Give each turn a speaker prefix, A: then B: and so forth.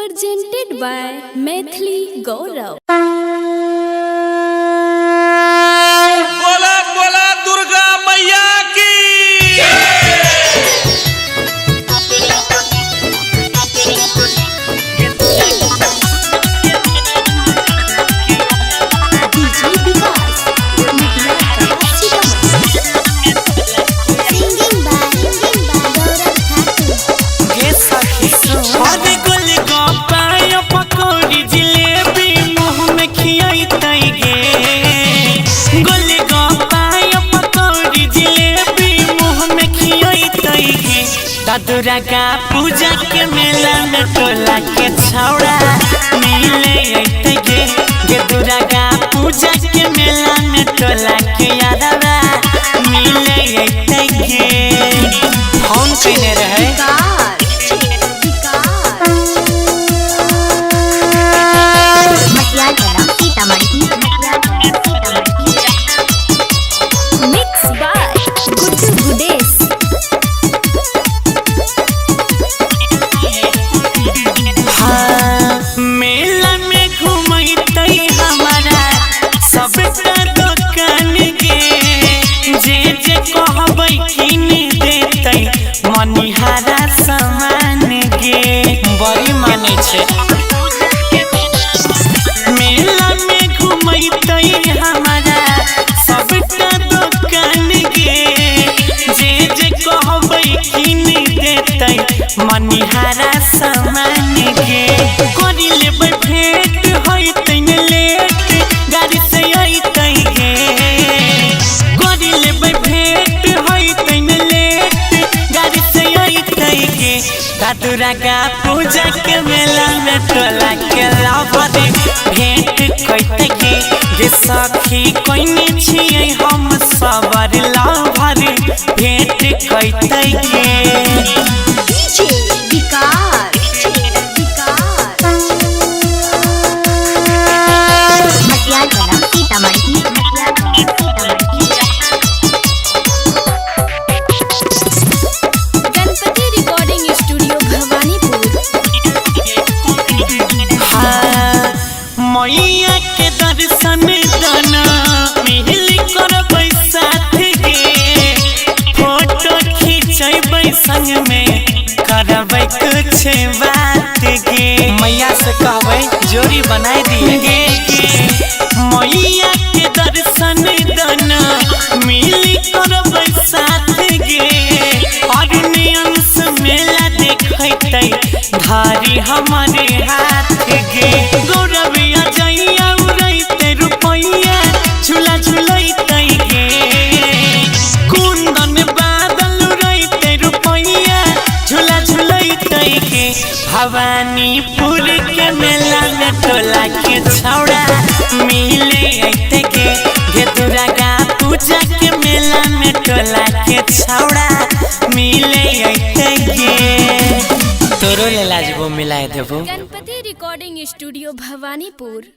A: presented by Maithili Gaurav.
B: बोला बोला दुर्गा मैया की
C: दुर्गा पूजा के मेला में टोला के छौड़ा मिले अइते गे दुर्गा पूजा के मेला में टोला के यादवा मिले अइते गे कौन कहने रहे
A: Mixed by Guddu Gudes.
C: मेला में घूमते हमारा सबका दुकान के जे जे कहबै किन देते मनिहारा सामान के बड़ी माने छे मेला में घूमते हमारा सबका दुकान के जे जे कहबै किन देते मनिहारा सामान के कोरी लेबै भेंट होइते न लेट गाड़ी से अइते गे कोरी लेबै भेंट होइते न लेट गाड़ी से अइते गे दुर्गा पूजा के मेला में टोला के लाभरे भेंट कइते गे सखी कोइने छियै हम सबर लाभरे भेंट कइते गे
A: गणपति रिकॉर्डिंग स्टूडियो भवानीपुर.
C: मैया के दर्शन दाना मिल करबै साथ गे फोटो खींचबै संग में करबै कुछ बात गे मैया से कहबै जोड़ी बनाए दिए गे मैया के दर्शन दाना मिल करबै साथ गे और अंश मेला देखैते धारी हमारे हाथ गे गौरव अजैया उड़ैते रुपैया झूला झूलैते गे कुंदन बादल उड़ैते रुपैया झूला झूलैते गे भवानीपुर के मेला में टोला के छौड़ा मिले अइते गे दुर्गा पूजा के मेला में टोला के छौड़ा मिले अइते गे तोरो ले लाजबो मिलाए देबो.
A: Ganpati recording studio Bhawanipur.